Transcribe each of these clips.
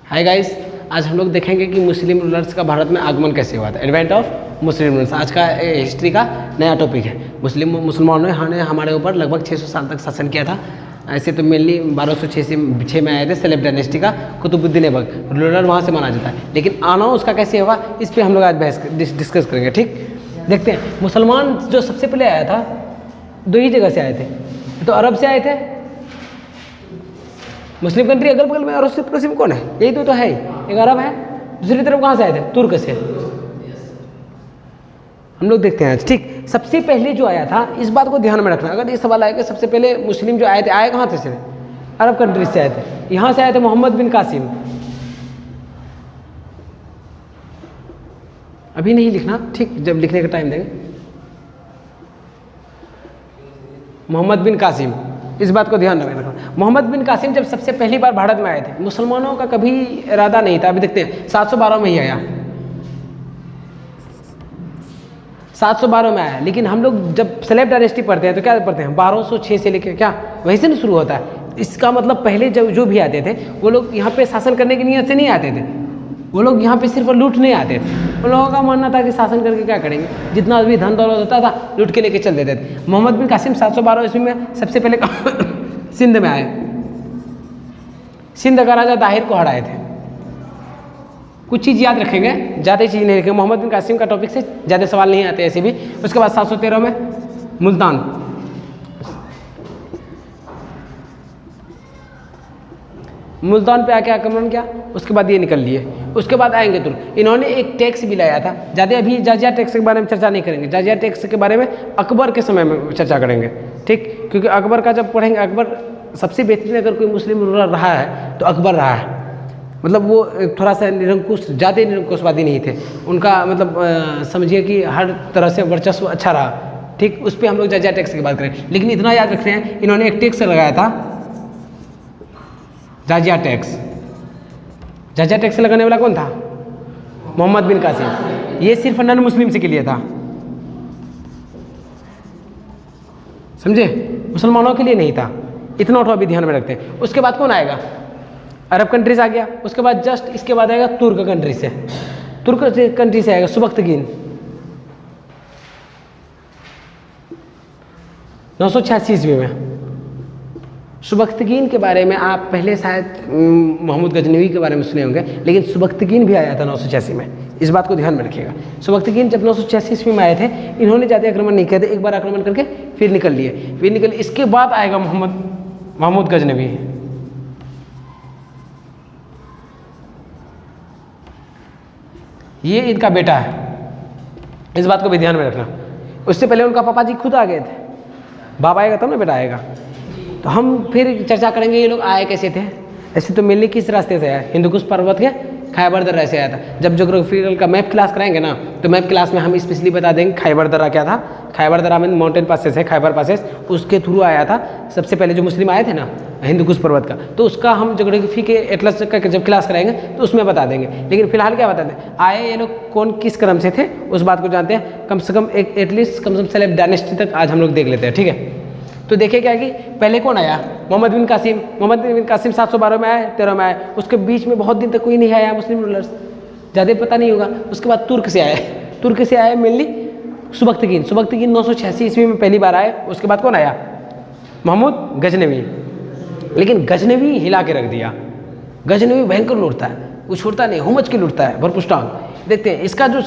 Hi guys, आज हम लोग देखेंगे कि मुस्लिम रूलर्स का भारत में आगमन कैसे हुआ था। एडवेंट ऑफ मुस्लिम रूलर्स आज का हिस्ट्री का नया टॉपिक है। मुसलमानों ने हमारे ऊपर लगभग 600 साल तक शासन किया था। ऐसे तो मेनली 1206 में आए थे सेलेब डायनेस्टी का कुतुबुद्दीन ऐबक रूलर वहाँ से माना जाता है। लेकिन आना उसका कैसे हुआ, इस पर हम लोग आज बहस डिस्कस करेंगे। ठीक, देखते हैं। मुसलमान जो सबसे पहले आया था दो ही जगह से आए थे। तो अरब से आए थे, मुस्लिम कंट्री अगल बगल में, और उससे पड़ोसी में कौन है? यही तो है, एक अरब है। दूसरी तरफ कहाँ से आए थे? तुर्क से। हम लोग देखते हैं आज। ठीक, सबसे पहले जो आया था, इस बात को ध्यान में रखना। अगर ये सवाल आएगा सबसे पहले मुस्लिम जो आए थे, आए कहाँ से? अरब कंट्री से आए थे। यहाँ से आए थे मोहम्मद बिन कासिम। अभी नहीं लिखना, ठीक, जब लिखने का टाइम देंगे। मोहम्मद बिन कासिम, इस बात को ध्यान में रखना। मोहम्मद बिन कासिम जब सबसे पहली बार भारत में आए थे, मुसलमानों का कभी इरादा नहीं था। अभी देखते हैं, 712 में ही आया, 712 में आया। लेकिन हम लोग जब सेलेब डायनेस्टी पढ़ते हैं तो क्या पढ़ते हैं? 1206 से लेकर क्या वहीं से शुरू होता है। इसका मतलब पहले जो भी आते थे वो लोग यहाँ पे शासन करने की नीयत से नहीं आते थे। वो लोग यहाँ पे सिर्फ लूटने आते थे। उन लोगों का मानना था कि शासन करके क्या करेंगे, जितना भी धन दौलत होता था लूट के लेके चल देते थे। मोहम्मद बिन कासिम 712 ईस्वी में सबसे पहले सिंध में आए। सिंध का राजा दाहिर को हराए थे। कुछ चीज़ याद रखेंगे, ज़्यादा चीज़ नहीं रखेंगे। मोहम्मद बिन कासिम का टॉपिक से ज़्यादा सवाल नहीं आते ऐसे भी। उसके बाद 713 में मुल्तान पे आके आक्रमण किया। उसके बाद ये निकल लिए। उसके बाद आएंगे तुर्क। इन्होंने एक टैक्स भी लाया था। ज़्यादा अभी जाजिया टैक्स के बारे में चर्चा नहीं करेंगे। जाजिया टैक्स के बारे में अकबर के समय में चर्चा करेंगे। ठीक, क्योंकि अकबर का जब पढ़ेंगे, अकबर सबसे बेहतरीन अगर कोई मुस्लिम रूलर रहा है तो अकबर रहा है। मतलब वो थोड़ा सा निरंकुश, ज़्यादा निरंकुशवादी नहीं थे। उनका मतलब समझिए कि हर तरह से वर्चस्व अच्छा रहा। ठीक, उस पर हम लोग जाजिया टैक्स की बात करें। लेकिन इतना याद रखते हैं, इन्होंने एक टैक्स लगाया था, जाजिया टैक्स। जाजिया टैक्स लगाने वाला कौन था? मोहम्मद बिन कासिम। ये सिर्फ नॉन मुस्लिम से के लिए था, समझे? मुसलमानों के लिए नहीं था। इतना उठो अभी ध्यान में रखते हैं। उसके बाद कौन आएगा? अरब कंट्रीज आ गया। उसके बाद जस्ट इसके बाद आएगा तुर्क कंट्री से। तुर्क कंट्री से आएगा सुबख्तगीन 986 ईस्वी में। सुबख्तगीन के बारे में आप पहले शायद मोहम्मद गजनवी के बारे में सुने होंगे, लेकिन सुबख्तगीन भी आया था 986 में। इस बात को ध्यान में रखिएगा। सुबख्तगीन जब 986 ईस्वी में आए थे, इन्होंने ज़्यादा आक्रमण नहीं किया था। एक बार आक्रमण करके फिर निकल लिए। इसके बाद आएगा महमूद गजनवी। ये इनका बेटा है, इस बात को भी ध्यान में रखना। उससे पहले उनका पापा जी खुद आ गए थे। बाप आएगा तब ना बेटा आएगा। तो हम फिर चर्चा करेंगे ये लोग आए कैसे थे। ऐसे तो मिलने किस रास्ते से आया? हिंदुकुश पर्वत के खैबर दर्रा से आया था। जब ज्योग्राफिकल का मैप क्लास कराएंगे ना, तो मैप क्लास में हम स्पेशली बता देंगे खैबर दर्रा क्या था। खैबर दर्रा में माउंटेन पासेस है, खैबर पासेस, उसके थ्रू आया था सबसे पहले जो मुस्लिम आए थे ना, हिंदुकुश पर्वत का। तो उसका हम ज्योग्राफी के एटलस का जब क्लास कराएंगे तो उसमें बता देंगे। लेकिन फिलहाल क्या बता दें, आए ये लोग कौन किस क्रम से थे उस बात को जानते हैं। कम से कम एटलीस्ट कम से कम सेलेब डायनेस्टी तक आज हम लोग देख लेते हैं। ठीक है, तो देखिए क्या कि पहले कौन आया? मोहम्मद बिन कासिम। मोहम्मद बिन कासिम 712 में आए, 13 में आए। उसके बीच में बहुत दिन तक कोई नहीं आया मुस्लिम रूलर्स, ज़्यादा पता नहीं होगा। उसके बाद तुर्क से आए। तुर्क से आए मेनली सुबख्तगीन। 986 ईस्वी में पहली बार आए। उसके बाद कौन आया? महमूद गजनवी। लेकिन गजनवी हिला के रख दिया। गजनवी भयंकर लूटता है, वो छोड़ता नहीं, हुमच के लूटता है, भरपुष्टांग। देखते हैं इसका जो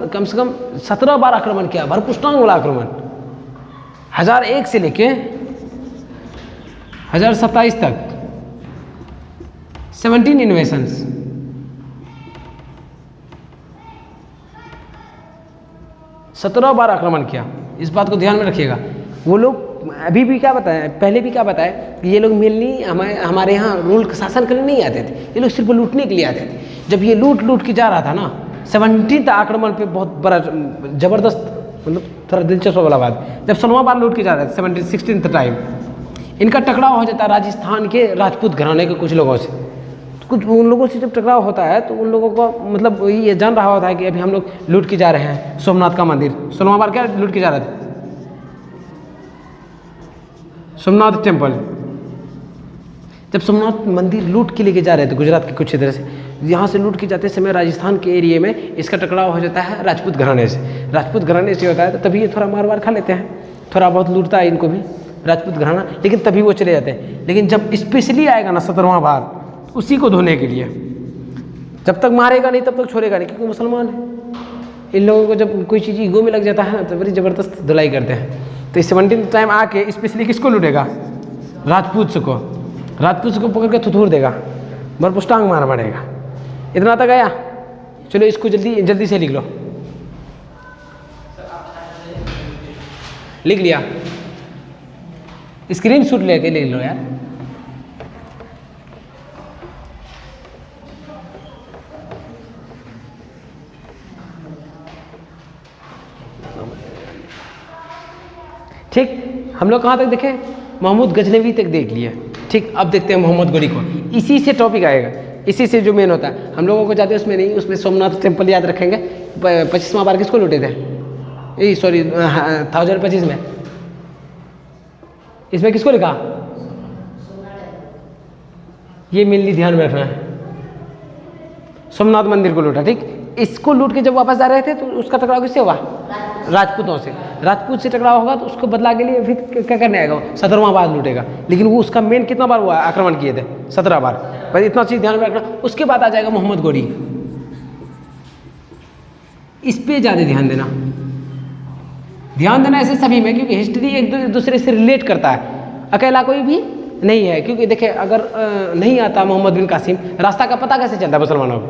कम से कम 17 बार आक्रमण किया, भरपुष्टांग वाला आक्रमण। 1001 से लेके 1027 तक 17 इन्वेशंस। सत्रह बार आक्रमण किया। इस बात को ध्यान में रखिएगा। वो लोग अभी भी क्या बताएं, पहले भी क्या बताएं कि ये लोग मेनली हमारे यहाँ रूल शासन करने नहीं आते थे। ये लोग सिर्फ लूटने के लिए आते थे। जब ये लूट के जा रहा था ना, 17 आक्रमण पे बहुत बड़ा जबरदस्त, मतलब थोड़ा दिलचस्प वाला बात, जब 16वां बार लूट के जा रहे थे 16th टाइम, इनका टकराव हो जाता है राजस्थान के राजपूत घराने के कुछ लोगों से। तो कुछ उन लोगों से जब टकराव होता है तो उन लोगों को मतलब ये जान रहा होता है कि अभी हम लोग लूट के जा रहे हैं सोमनाथ का मंदिर। 16वां बार क्या लूट के जा रहे थे? सोमनाथ टेम्पल। जब सोमनाथ मंदिर लूट के लेके जा रहे थे गुजरात के कुछ क्षेत्र से, यहाँ से लूट के जाते समय राजस्थान के एरिया में इसका टकराव हो जाता है राजपूत घराने से। राजपूत घराने से होता है तो तभी ये थोड़ा मार खा लेते हैं, थोड़ा बहुत लूटता है इनको भी राजपूत घराना, लेकिन तभी वो चले जाते हैं। लेकिन जब स्पेशली आएगा ना 17वां बार, उसी को धोने के लिए, जब तक मारेगा नहीं तब तक छोड़ेगा नहीं, क्योंकि मुसलमान है। इन लोगों को जब कोई चीज़ ईगो में लग जाता है ना तो बड़ी ज़बरदस्त धुलाई करते हैं। तो इस 17 टाइम आके स्पेशली किसको लूटेगा? राजपूत को। राजपूत को पकड़ के थुथूर देगा, बरपुस्टांग मार मारेगा। इतना तक आया? चलो इसको जल्दी से लिख लो। लिख लिया? स्क्रीन शॉट लेके लिख लो यार। ठीक, हम लोग कहाँ तक देखे? महमूद गजनवी तक देख लिया। ठीक, अब देखते हैं मोहम्मद गोरी को। इसी से टॉपिक आएगा, इसी से जो मेन होता है। हम लोगों को ज़्यादा उसमें नहीं, उसमें सोमनाथ टेम्पल याद रखेंगे। 25वां बार किसको लूटे थे? 1025 में। इसमें किसको लिखा? ये मेनली ध्यान में रखना है। सोमनाथ मंदिर को लूटा। ठीक, इसको लूट के जब वापस जा रहे थे तो उसका टकराव किससे हुआ? राजपूतों से। राजपूत से टकराव होगा तो उसको बदला के लिए फिर क्या करने आएगा? 17वां बार लूटेगा। लेकिन वो उसका मेन कितना बार हुआ आक्रमण किए थे? 17 बार। बस इतना चीज़ ध्यान में रखना। उसके बाद आ जाएगा मोहम्मद गोरी। इस पे ज़्यादा ध्यान देना, ऐसे सभी में, क्योंकि हिस्ट्री एक दूसरे से रिलेट करता है। अकेला कोई भी नहीं है, क्योंकि देखिए अगर नहीं आता मोहम्मद बिन कासिम, रास्ता का पता कैसे चलता मुसलमानों को?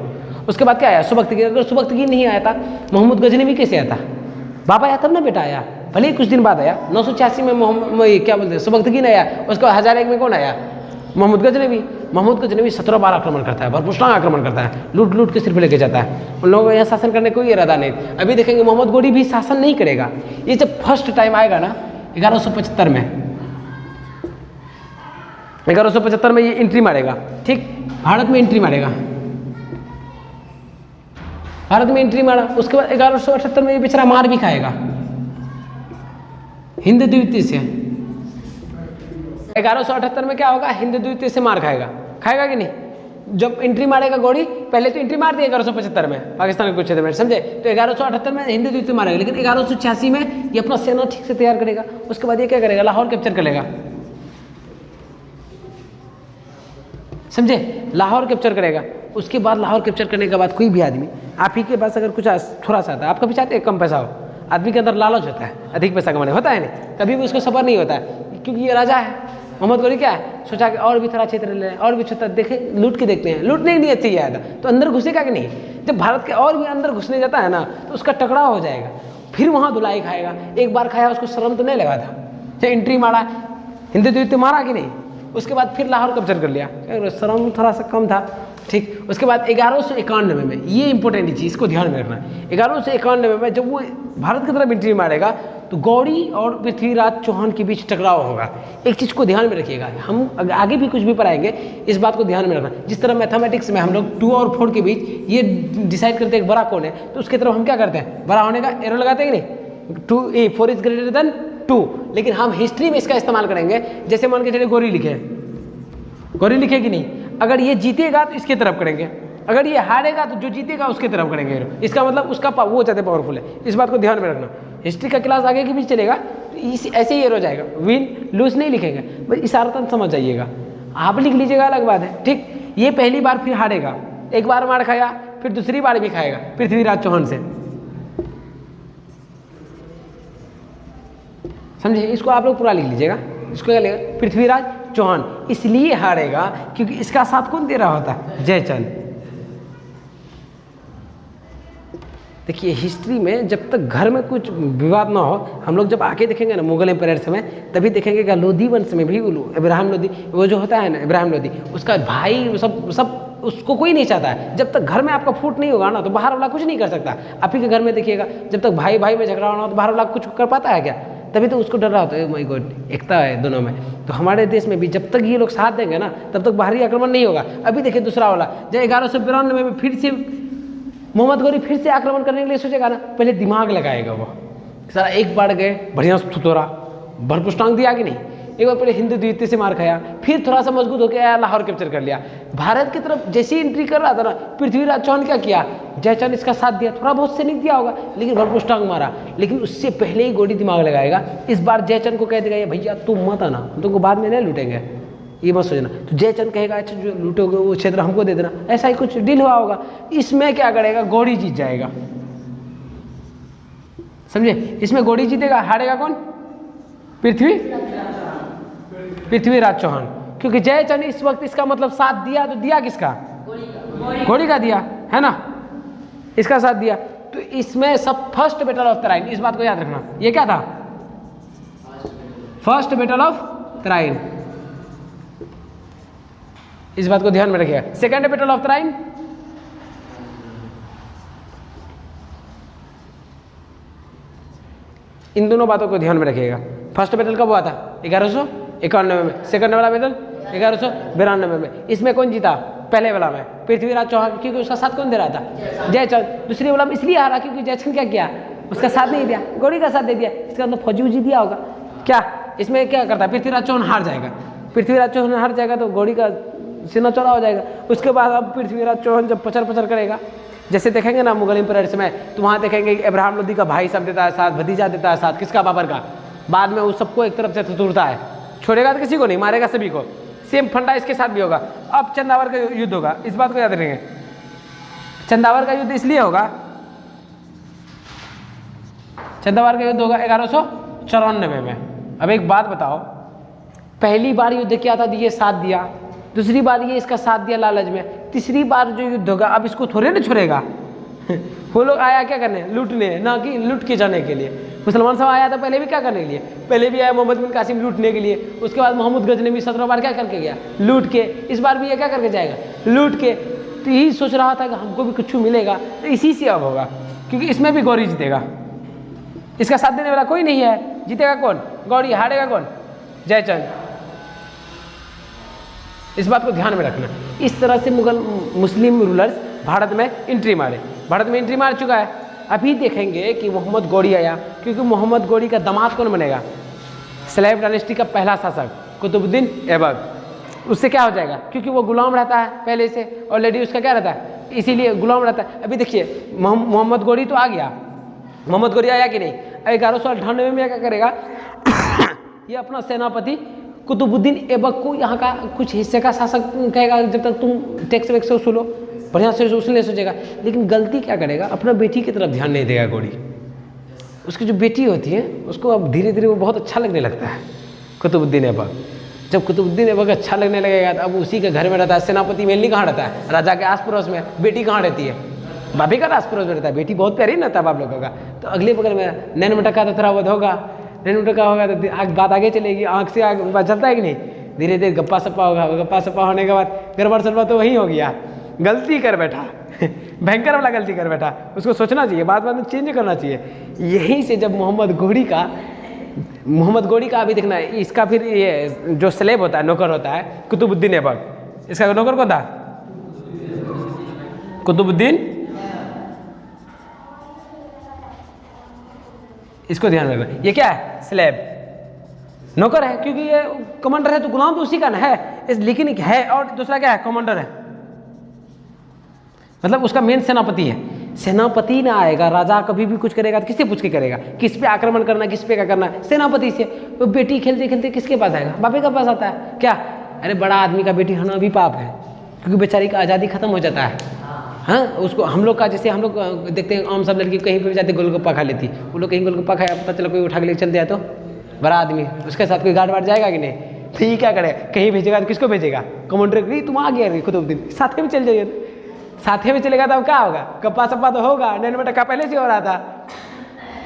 उसके बाद क्या आया? सुबख्तगी। अगर सुबख्तगी नहीं आया था, मोहम्मद गजनवी कैसे आता? बाबा आया तब ना बेटा आया, भले ही कुछ दिन बाद आया। 986 में मोहम्मद क्या बोलते हैं, सुबख्तगी नहीं आया। उसके बाद 1001 में कौन आया? मोहम्मद गजनवी। मोहम्मद गजनवी 17 बार आक्रमण करता है, भरपुष्टांग आक्रमण करता है, लूट के सिर्फ लेके जाता है। उन लोगों को यहाँ शासन करने कोई इरादा नहीं। अभी देखेंगे मोहम्मद गोरी भी शासन नहीं करेगा। ये जब फर्स्ट टाइम आएगा ना 1175 में, 1175 में ये एंट्री मारेगा। ठीक, भारत में एंट्री मारेगा। भारत में एंट्री मारा, उसके बाद 1178 में ये बेचारा मार भी खाएगा हिंद द्वितीय से। 1178 में क्या होगा? हिंद द्वितीय से मार खाएगा कि नहीं? जब एंट्री मारेगा गौरी, पहले तो एंट्री मार दी 1175 में पाकिस्तान के कुछ क्षेत्र में, समझे? तो 1178 में हिंद द्वितीय मारेगा, लेकिन 1186 में ये अपना सेना ठीक से तैयार करेगा। उसके बाद ये क्या करेगा? लाहौर कैप्चर कर लेगा, समझे? लाहौर कैप्चर करेगा। उसके बाद लाहौर कैप्चर करने के बाद कोई भी आदमी, आप ही के पास अगर कुछ थोड़ा सा आता है, आप कभी चाहते हैं कम पैसा हो? आदमी के अंदर लालच होता है अधिक पैसा कमाने, होता है नहीं? कभी भी उसको सबर नहीं होता है, क्योंकि ये राजा है। मोहम्मद गोरी क्या है? सोचा कि और भी थोड़ा क्षेत्र ले, और भी क्षेत्र देखे, लूट के देखते हैं। लूटने नहीं अच्छी आया था तो अंदर घुसेगा कि नहीं? जब भारत के और भी अंदर घुसने जाता है ना तो उसका टकराव हो जाएगा, फिर वहाँ धुलाई खाएगा। एक बार खाया, उसको शर्म तो नहीं लगा था? जब एंट्री मारा, हिंद द्वितीय मारा कि नहीं? उसके बाद फिर लाहौर कैप्चर कर लिया, शर्म थोड़ा सा कम था। ठीक, उसके बाद 1191 में, ये इंपॉर्टेंट चीज़, इसको ध्यान में रखना। 1191 में जब वो भारत की तरफ एंट्री मारेगा तो गौरी और पृथ्वीराज चौहान के बीच टकराव होगा। एक चीज़ को ध्यान में रखिएगा, हम आगे भी कुछ भी पढ़ाएंगे, इस बात को ध्यान में रखना। जिस तरह मैथमेटिक्स में हम लोग 2 और 4 के बीच ये डिसाइड करते हैं बड़ा कौन है, तो उसकी तरफ हम क्या करते हैं? बड़ा होने का एरो लगाते हैं कि नहीं? 4 इज ग्रेटर देन 2। लेकिन हम हिस्ट्री में इसका इस्तेमाल करेंगे। जैसे मान के चलिए गौरी लिखे कि नहीं? अगर ये जीतेगा तो इसकी तरफ करेंगे, अगर ये हारेगा तो जो जीतेगा उसकी तरफ करेंगे। इसका मतलब उसका वो ज़्यादा पावरफुल है। इस बात को ध्यान में रखना। हिस्ट्री का क्लास आगे की भी चलेगा तो ऐसे ही हो जाएगा, विन लूज नहीं लिखेंगे, बस इशारतन समझ जाइएगा। आप लिख लीजिएगा अलग बात है। ठीक, ये पहली बार फिर हारेगा, एक बार मार खाया, फिर दूसरी बार भी खाएगा पृथ्वीराज चौहान से, समझे? इसको आप लोग पूरा लिख लीजिएगा। इसको क्या लिखेगा? पृथ्वीराज चौहान। इसलिए हारेगा क्योंकि इसका साथ कौन दे रहा होता है? जयचंद। देखिए हिस्ट्री में जब तक घर में कुछ विवाद ना हो, हम लोग जब आके देखेंगे ना मुगल एम्पायर समय, तभी देखेंगे कि लोधी वंश में भी इब्राहिम लोधी, वो जो होता है ना इब्राहिम लोधी, उसका भाई सब उसको कोई नहीं चाहता है। जब तक घर में आपका फूट नहीं होगा ना तो बाहर वाला कुछ नहीं कर सकता। आप ही के घर में देखिएगा, जब तक भाई भाई में झगड़ा होना हो तो बाहर वाला कुछ कर पाता है क्या? तभी तो उसको डर रहा होता है, माय गॉड एकता है दोनों में। तो हमारे देश में भी जब तक ये लोग साथ देंगे ना तब तक बाहरी आक्रमण नहीं होगा। अभी देखिए दूसरा वाला, जब 1192 में फिर से मोहम्मद गोरी फिर से आक्रमण करने के लिए सोचेगा ना, पहले दिमाग लगाएगा वो। सारा एक बार गए, बढ़िया थोड़ा भरपुष्टांग दिया कि नहीं, एक बार पहले हिंदू द्वितीय से मार खाया, फिर थोड़ा सा मजबूत होकर आया, लाहौर कैप्चर कर लिया। भारत की तरफ जैसे ही एंट्री कर रहा था ना, पृथ्वीराज चौहान क्या किया, जयचंद इसका साथ दिया, थोड़ा बहुत सैनिक दिया होगा लेकिन भरपूर स्ट्रांग मारा। लेकिन उससे पहले ही गोडी दिमाग लगाएगा, इस बार जयचंद को कह देगा भैया तुम मत आना, तुमको बाद में नहीं लूटेंगे, ये मत सोचना। तो जयचंद कहेगा अच्छा जो लूटोगे वो क्षेत्र हमको दे देना, ऐसा ही कुछ डील हुआ होगा। इसमें क्या करेगा, गोडी जीत जाएगा, समझे। इसमें गोडी जीतेगा, हारेगा कौन, पृथ्वीराज चौहान, क्योंकि जयचंद इस वक्त इसका मतलब साथ दिया, तो दिया किसका, गोडी का दिया है ना, इसका साथ दिया। तो इसमें सब फर्स्ट बैटल ऑफ तराइन, इस बात को याद रखना। ये क्या था, फर्स्ट बैटल ऑफ तराइन, इस बात को ध्यान में रखिएगा। सेकेंड बैटल ऑफ तराइन इन दोनों बातों को ध्यान में रखिएगा। फर्स्ट बैटल कब हुआ था, 1191 में। सेकंड वाला बैटल 1192 में। इसमें कौन जीता, पहले वाला में पृथ्वीराज चौहान, क्योंकि उसका साथ कौन दे रहा था, जयचंद। दूसरी वाला में इसलिए हारा क्योंकि जयचंद क्या किया, उसका साथ नहीं दिया, गोडी का साथ दे दिया। इसका मतलब फौजी उजी दिया होगा क्या। इसमें क्या करता है, पृथ्वीराज चौहान हार जाएगा, पृथ्वीराज चौहान हार जाएगा तो गोडी का सीना चौड़ा हो जाएगा। उसके बाद अब पृथ्वीराज चौहान जब पचर करेगा, जैसे देखेंगे ना मुगल इंपीरियड्स में, तो वहाँ देखेंगे अब्राहम लोदी का भाई सब देता है साथ, भतीजा देता है साथ, किसका, बाबर का। बाद में उस सबको एक तरफ से तुरता है, छोड़ेगा तो किसी को नहीं, मारेगा सभी को। सेम फंडा इसके साथ भी होगा। अब चंदावर का युद्ध होगा, इस बात को याद रखेंगे। चंदावर का युद्ध इसलिए होगा, चंदावर का युद्ध होगा 1194 में। अब एक बात बताओ, पहली बार युद्ध किया था, ये साथ दिया, दूसरी बार ये इसका साथ दिया लालच में, तीसरी बार जो युद्ध होगा अब इसको थोड़े ना छोड़ेगा। वो लोग आया क्या करने, लूटने, ना कि लूट के जाने के लिए। मुसलमान सब आया था पहले भी क्या करने के लिए, पहले भी आया मोहम्मद बिन कासिम लूटने के लिए। उसके बाद मोहम्मद गजनवी भी 17 बार क्या करके गया, लूट के। इस बार भी ये क्या करके जाएगा, लूट के। तो यही सोच रहा था कि हमको भी कुछ मिलेगा, तो इसी से अब होगा, क्योंकि इसमें भी गौरी जीतेगा, इसका साथ देने वाला कोई नहीं है। जीतेगा कौन, गौरी, हारेगा कौन, जयचंद। इस बात को ध्यान में रखना। इस तरह से मुस्लिम रूलर्स भारत में एंट्री मारे, भारत में एंट्री मार चुका है। अभी देखेंगे कि मोहम्मद गौरी आया, क्योंकि मोहम्मद गौरी का दामाद कौन बनेगा, सलेब डायनेस्टी का पहला शासक कुतुबुद्दीन ऐबक। उससे क्या हो जाएगा, क्योंकि वो गुलाम रहता है पहले से, ऑलरेडी उसका क्या रहता है, इसीलिए गुलाम रहता है। अभी देखिए मोहम्मद गौरी तो आ गया, मोहम्मद गौरी आया कि नहीं। 1198 में क्या करेगा, ये अपना सेनापति कुतुबुद्दीन ऐबक को यहाँ का कुछ हिस्से का शासक कहेगा, जब तक तुम टैक्स वैक्स वसूलो, बढ़िया से उसने सोचेगा। लेकिन गलती क्या करेगा, अपना बेटी की तरफ ध्यान नहीं देगा गौरी। उसकी जो बेटी होती है उसको अब धीरे धीरे वो बहुत अच्छा लगने लगता है कुतुबुद्दीन ऐबक। जब कुतुबुद्दीन ऐबक अच्छा लगने लगेगा तो अब उसी के घर में रहता है। सेनापति मेनली कहाँ रहता है, राजा के आस पड़ोस में। बेटी कहाँ रहती है, भाभी का आस पड़ोस में रहता है। बेटी बहुत प्यारी ना था बाप लोगों का। तो अगले बगल में नैन मटका तो थोड़ा बहुत होगा, नैन मटका होगा तो बात आगे चलेगी, आँख से आगे बात चलता है कि नहीं। धीरे धीरे गप्पा सप्पा होगा, गप्पा सप्पा होने के बाद गड़बड़ सड़बड़ तो वही हो गया, गलती कर बैठा भयंकर वाला गलती कर बैठा। उसको सोचना चाहिए, बाद में चेंज करना चाहिए। यहीं से जब मोहम्मद गौरी का अभी देखना है इसका, फिर ये जो स्लेब होता है, नौकर होता है कुतुबुद्दीन ऐबक। इसका नौकर कौन था, कुतुबुद्दीन। इसको ध्यान रखना, ये क्या है, स्लेब, नौकर है, क्योंकि ये कमांडर है तो गुलाम तो उसी का ना है, लेकिन है। और दूसरा क्या है, कमांडर है, मतलब उसका मेन सेनापति है। सेनापति ना आएगा, राजा कभी भी कुछ करेगा तो किससे पूछ के करेगा, किस पे आक्रमण करना, किस पे क्या करना है, सेनापति से। तो बेटी खेलते खेलते किसके पास आएगा, बापे के पास आता है क्या। अरे बड़ा आदमी का बेटी होना भी पाप है, क्योंकि बेचारी का आज़ादी खत्म हो जाता है। हाँ, उसको हम लोग का, जैसे हम लोग देखते हैं आम सब लड़की कहीं पर भी जाते गोलगप्पा खा लेती, वो लोग कहीं गोलगप्पा खाया, पता चला कोई उठा के लेके चल दिया तो बड़ा आदमी, उसके साथ कोई गार्ड वार्ड जाएगा कि नहीं। तो ये क्या करेगा, कहीं भेजेगा तो किसको भेजेगा, कमांडर को। तुम आ गया कुतुबुद्दीन, साथ में चल जाइए, साथ में चलेगा तो क्या होगा, गप्पा सप्पा तो होगा। नैन मटका पहले से हो रहा था,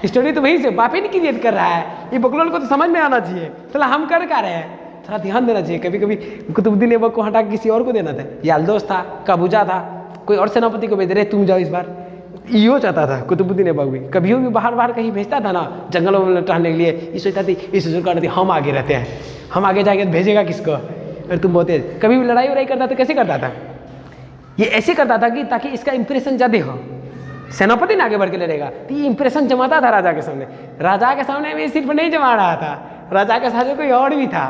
स्टोरी तो वहीं से बापे नहीं क्रिएट कर रहा है। ये बकलोल को तो समझ में आना चाहिए, चला हम कर रहे हैं, थोड़ा ध्यान देना चाहिए। कभी कभी कुतुबुद्दीन ऐबक को हटा के किसी और को देना था। यालदोस था, कबूजा था, कोई और सेनापति को भेज रहे, तुम जाओ इस बार। यो चाहता था कुतुबुद्दीन ऐबक भी, कभी भी बाहर कहीं भेजता था ना जंगलों में टहलने के लिए, ये सोचता थी, ये सोचता थी हम आगे रहते हैं, हम आगे जाएंगे तो भेजेगा किसको। और तुम बहुत तेज, कभी भी लड़ाई वड़ाई करता तो कैसे करता था, ये ऐसे करता था कि ताकि इसका इंप्रेशन ज़्यादा हो, सेनापति ने आगे बढ़ के लड़ेगा तो ये इंप्रेशन जमाता था राजा के सामने। राजा के सामने में सिर्फ नहीं जमा रहा था, राजा के साथ कोई और भी था,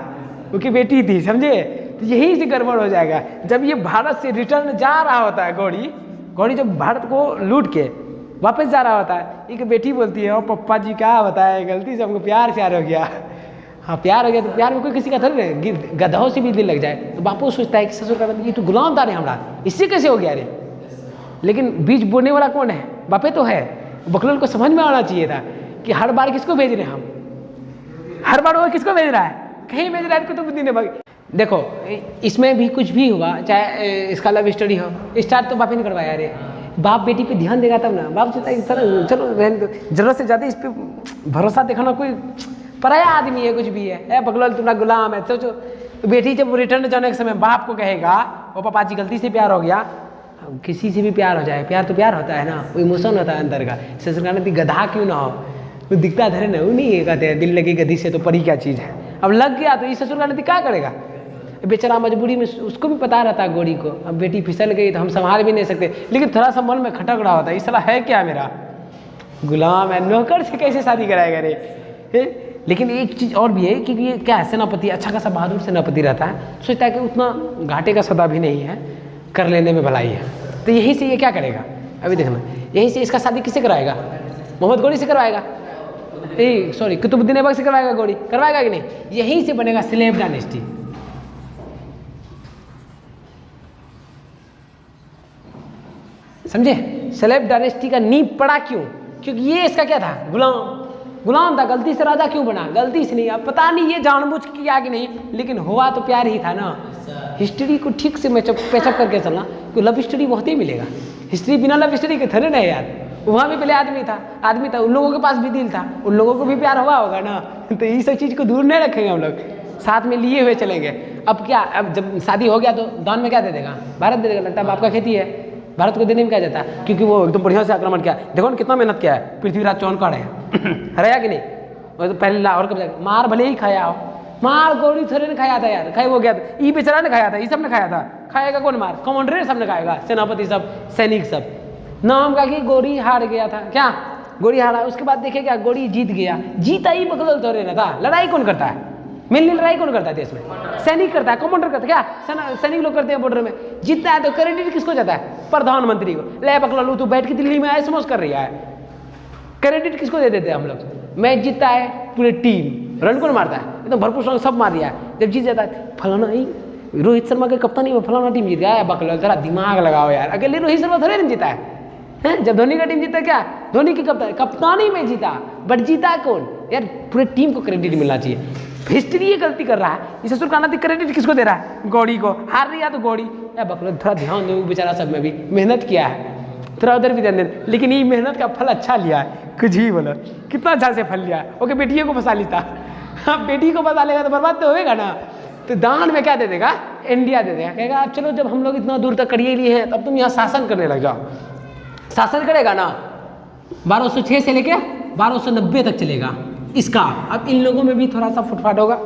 उनकी बेटी थी, समझे। तो यही से गड़बड़ हो जाएगा। जब ये भारत से रिटर्न जा रहा होता है गौरी जब भारत को लूट के वापस जा रहा होता है, एक बेटी बोलती है, ओ पप्पा जी क्या बताए, गलती से हमको प्यार हो गया। हाँ प्यार हो गया तो प्यार में कोई किसी का थोड़ी नहीं, गधों से भी दिल लग जाए। तो बापू सोचता है कि ससुर का ये तो गुलाम था रे हमारा, इससे कैसे हो गया रे। लेकिन बीज बोने वाला कौन है, बापे तो है। बकलोल को समझ में आना चाहिए था कि हर बार किसको भेज रहे हैं हम, हर बार वो किसको भेज रहा है, कहीं भेज रहा है कुतुबुद्दीन ऐबक। देखो इसमें भी कुछ भी हुआ, चाहे इसका लव स्टोरी हो, स्टार्ट तो बापे ने करवाया रे। बाप बेटी पे ध्यान देगा तब ना, बाप सोचता है चलो जरूरत से ज़्यादा इस पर भरोसा दिखाना, कोई पराया आदमी है कुछ भी है, बकलोल तुम्हारा गुलाम है। सोचो तो बेटी जब रिटर्न जाने के समय बाप को कहेगा वो पापा जी गलती से प्यार हो गया, किसी से भी प्यार हो जाए, प्यार तो प्यार होता है ना, वो इमोशन होता है अंदर का। ससुर का गधा क्यों ना हो, वो दिखता धरे ना, वो नहीं कहते हैं दिल लगी गधी से तो परी क्या चीज़ है। अब लग गया तो इस ससुर का क्या करेगा, बेचारा मजबूरी में, उसको भी पता रहता है गौरी को, अब बेटी फिसल गई तो हम संभाल भी नहीं सकते, लेकिन थोड़ा सा मन में खटक रहा होता है, इस साला है क्या मेरा गुलाम है, नौकर से कैसे शादी कराएगा रे। लेकिन एक चीज़ और भी है कि ये क्या है, सेनापति अच्छा खासा बहादुर सेनापति रहता है, सोचता है कि उतना घाटे का सौदा भी नहीं है, कर लेने में भलाई है। तो यहीं से ये क्या करेगा, अभी देखना, यहीं से इसका शादी किससे कराएगा, मोहम्मद गौरी से करवाएगा, सॉरी कुतुबुद्दीन ऐबक से करवाएगा, गौरी करवाएगा कि नहीं। यहीं से बनेगा स्लेव डायनेस्टी। समझे, स्लेव डायनेस्टी का नींव पड़ा क्यों, क्योंकि ये इसका क्या था, गुलाम था। गलती से राजा क्यों बना, गलती से नहीं, अब पता नहीं ये जानबूझ के किया कि नहीं, लेकिन हुआ तो प्यार ही था ना। हिस्ट्री को ठीक से पेचअप करके चलना, क्योंकि लव स्टोरी बहुत ही मिलेगा। हिस्ट्री बिना लव स्टोरी के थोड़े नहीं यार, वहाँ भी पहले आदमी था, उन लोगों के पास भी दिल था, उन लोगों को भी प्यार हुआ होगा ना। तो ये सब चीज़ को दूर नहीं रखेंगे हम लोग, साथ में लिए हुए चलेंगे। अब क्या, अब जब शादी हो गया तो दान में क्या दे देगा, भारत दे देगा, लगता है बाप का खेती है, भारत को देने में क्या जाता है, क्योंकि वो एकदम बढ़िया से आक्रमण किया। देखो ना कितना मेहनत किया है, पृथ्वीराज चौहान का हराया कि नहीं, और तो पहले लाहौर कब जाकर मार भले ही खाया हो, मार गौरी थोड़े ने खाया था यार, खाई हो गया था, ये बेचारा ने खाया था, ये सब ने खाया था, खाएगा कौन मार, कमांडर सब ने खाएगा, सेनापति सब, सैनिक सब। नाम का कि गौरी हार गया था, क्या गौरी हारा, उसके बाद देखे क्या गौरी जीत गया, जीता ही बकलोल थोड़े ना था। लड़ाई कौन करता है, मेनली लड़ाई कौन करता है देश में, सैनिक करता है, कमांडर करता है, क्या सैनिक लोग करते हैं बॉर्डर में। जीतता है तो क्रेडिट किसको जाता है, प्रधानमंत्री को। ले बकलोल तू बैठ के दिल्ली में ऐसे मौज कर रही है, क्रेडिट किसको दे देते हैं हम लोग। मैच जीतता है पूरे टीम, रन कौन मारता है, एकदम भरपूर रन सब मार दिया है। जब जीत जाता है फलाना ही रोहित शर्मा के कप्तानी में फलाना टीम जीत गया, बकलोल थोड़ा दिमाग लगाओ यार, अकेले रोहित शर्मा थोड़े नहीं जीता है। जब धोनी का टीम जीता, क्या धोनी की कप्तानी में जीता, बट जीता कौन यार, पूरे टीम को क्रेडिट मिलना चाहिए। हिस्ट्री ये गलती कर रहा है, इस ससुर का नाती क्रेडिट किसको दे रहा है, गौरी को। हार रही है तो गौरी या बकलोल, थोड़ा ध्यान दो, बेचारा सब में भी मेहनत किया है, थोड़ा उधर भी ध्यान दे, लेकिन ये मेहनत का फल अच्छा लिया है, कुछ ही बोलो कितना अच्छा से फल लिया है। ओके बेटियों को फंसा लेता, हाँ बेटी को फंसा लेगा तो बर्बाद तो होएगा ना। तो दान में क्या दे देगा, इंडिया दे देगा, कहेगा आप चलो जब हम लोग इतना दूर तक करिए लिए हैं, तब तुम यहाँ शासन करने लग जाओ। शासन करेगा ना 1206 से लेके 1290 तक चलेगा इसका। अब इन लोगों में भी थोड़ा सा फुटफाट होगा,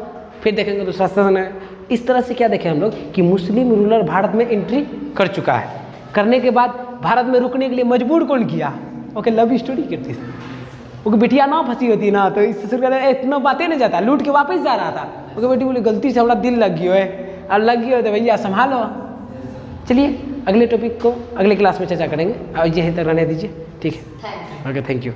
फिर देखेंगे दूसरा शासन है। इस तरह से क्या देखें हम लोग कि मुस्लिम रूलर भारत में एंट्री कर चुका है, करने के बाद भारत में रुकने के लिए मजबूर कौन किया, ओके लव स्टोरी करती थी, वो बिटिया ना फंसी होती ना, तो इस ससुर का इतना बातें नहीं जाता, लूट के वापस जा रहा था। ओके बेटी बोली गलती से हमारा दिल लग गया है, और लग गया तो भैया संभालो। चलिए अगले टॉपिक को अगले क्लास में चर्चा करेंगे, और यहीं तक रहने दीजिए, ठीक है, ओके थैंक यू।